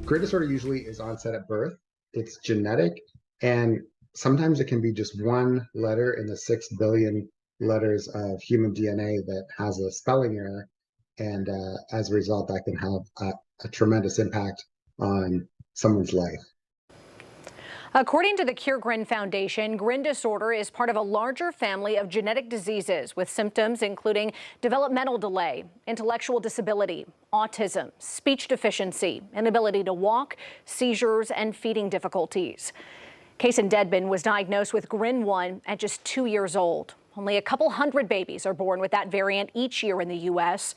Grid disorder usually is onset at birth. It's genetic, and sometimes it can be just one letter in the 6 billion letters of human DNA that has a spelling error, and as a result, that can have a tremendous impact on someone's life. According to the GRIN Foundation, GRIN disorder is part of a larger family of genetic diseases with symptoms including developmental delay, intellectual disability, autism, speech deficiency, inability to walk, seizures, and feeding difficulties. Kason Dedmon was diagnosed with GRIN 1 at just 2 years old. Only a couple hundred babies are born with that variant each year in the U.S.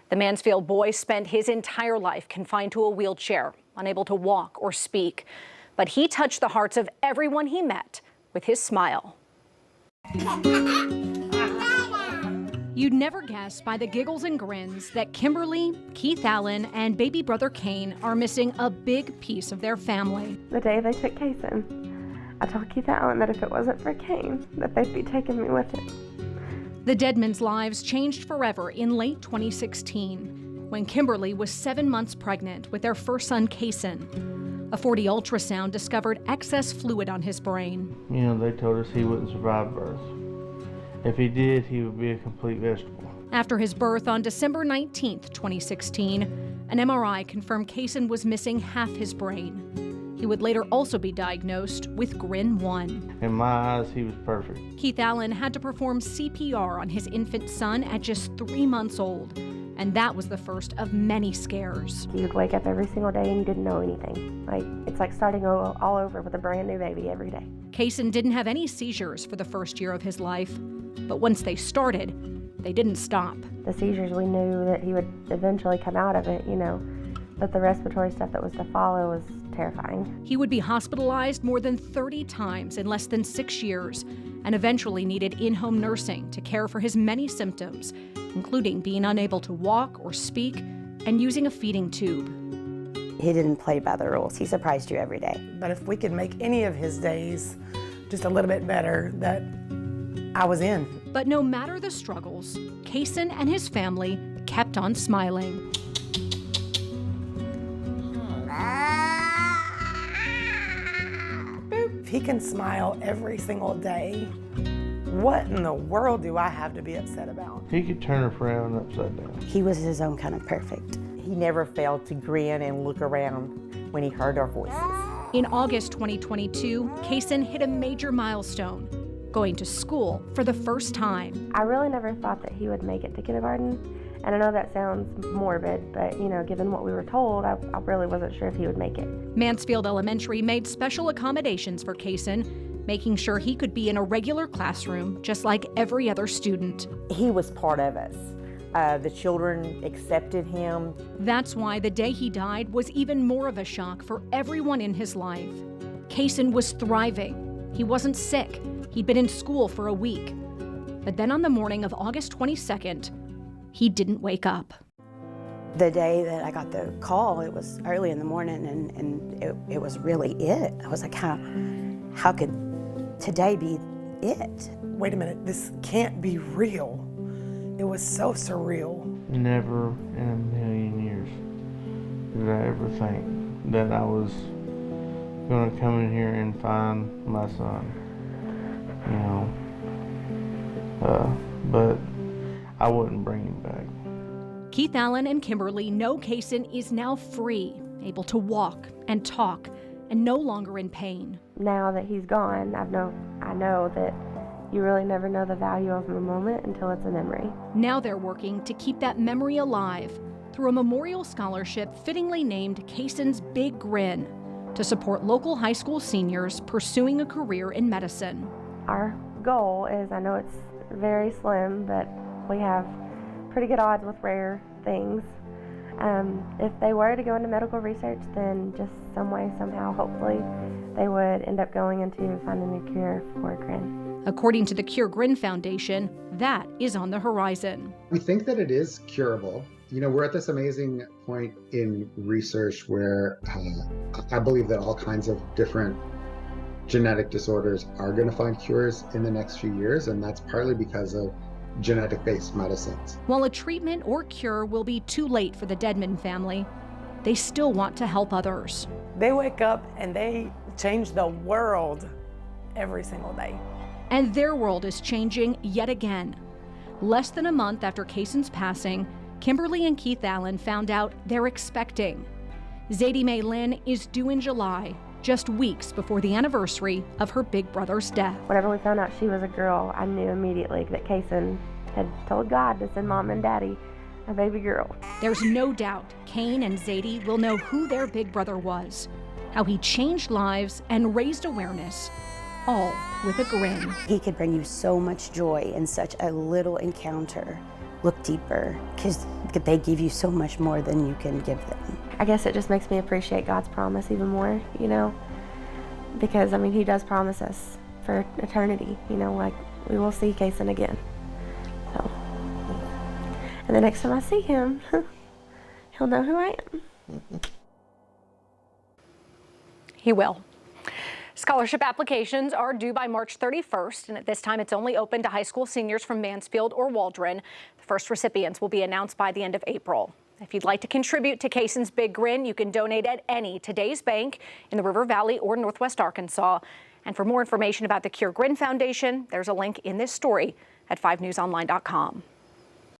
The Mansfield boy spent his entire life confined to a wheelchair, unable to walk or speak. But he touched the hearts of everyone he met with his smile. You'd never guess by the giggles and grins that Kimberly, Keith Allen, and baby brother Kane are missing a big piece of their family. The day they took Kason, I told Keith Allen that if it wasn't for Kane, that they'd be taking me with it. The Dedmons' lives changed forever in late 2016 when Kimberly was 7 months pregnant with their first son, Kason. A 4D ultrasound discovered excess fluid on his brain. You know, they told us he wouldn't survive birth. If he did, he would be a complete vegetable. After his birth on December 19th, 2016, an MRI confirmed Kason was missing half his brain. He would later also be diagnosed with GRIN 1. In my eyes, he was perfect. Keith Allen had to perform CPR on his infant son at just 3 months old. And that was the first of many scares. You would wake up every single day and you didn't know anything. It's like starting all over with a brand new baby every day. Kason didn't have any seizures for the first year of his life, but once they started, they didn't stop. The seizures, we knew that he would eventually come out of it, but the respiratory stuff that was to follow was terrifying. He would be hospitalized more than 30 times in less than 6 years and eventually needed in-home nursing to care for his many symptoms, including being unable to walk or speak and using a feeding tube. He didn't play by the rules. He surprised you every day. But if we could make any of his days just a little bit better, that I was in. But no matter the struggles, Kason and his family kept on smiling. He can smile every single day. What in the world do I have to be upset about? He could turn a frown upside down. He was his own kind of perfect. He never failed to grin and look around when he heard our voices. In August 2022, Kason hit a major milestone, going to school for the first time. I really never thought that he would make it to kindergarten. And I know that sounds morbid, but given what we were told, I really wasn't sure if he would make it. Mansfield Elementary made special accommodations for Kason, making sure he could be in a regular classroom just like every other student. He was part of us. The children accepted him. That's why the day he died was even more of a shock for everyone in his life. Kason was thriving. He wasn't sick. He'd been in school for a week. But then on the morning of August 22nd, he didn't wake up. The day that I got the call, it was early in the morning, and it was really it. I was like, how could today be it? Wait a minute, this can't be real. It was so surreal. Never in a million years did I ever think that I was going to come in here and find my son, but I wouldn't bring him back. Keith Allen and Kimberly know Kason is now free, able to walk and talk, and no longer in pain. Now that he's gone, I know that you really never know the value of a moment until it's a memory. Now they're working to keep that memory alive through a memorial scholarship fittingly named Kason's Big Grin to support local high school seniors pursuing a career in medicine. Our goal is, I know it's very slim, but we have pretty good odds with rare things. If they were to go into medical research, then just some way, somehow, hopefully, they would end up going into finding a cure for GRIN. According to the GRIN Foundation, that is on the horizon. We think that it is curable. We're at this amazing point in research where I believe that all kinds of different genetic disorders are going to find cures in the next few years, and that's partly because of genetic-based medicines. While a treatment or cure will be too late for the Dedmon family, they still want to help others. They wake up and they change the world every single day. And their world is changing yet again. Less than a month after Kason's passing, Kimberly and Keith Allen found out they're expecting. Zadie Mae Lynn is due in July, just weeks before the anniversary of her big brother's death. Whenever we found out she was a girl, I knew immediately that Kason had told God to send Mom and Daddy a baby girl. There's no doubt Kane and Zadie will know who their big brother was, how he changed lives and raised awareness, all with a grin. He could bring you so much joy in such a little encounter. Look deeper, because they give you so much more than you can give them. I guess it just makes me appreciate God's promise even more, you know, because I mean, he does promise us for eternity, you know, like we will see Kason again. So, and the next time I see him, he'll know who I am. He will. Scholarship applications are due by March 31st, and at this time it's only open to high school seniors from Mansfield or Waldron. The first recipients will be announced by the end of April. If you'd like to contribute to Kason's Big Grin, you can donate at any Today's Bank in the River Valley or Northwest Arkansas. And for more information about the GRIN Foundation, there's a link in this story at 5newsonline.com.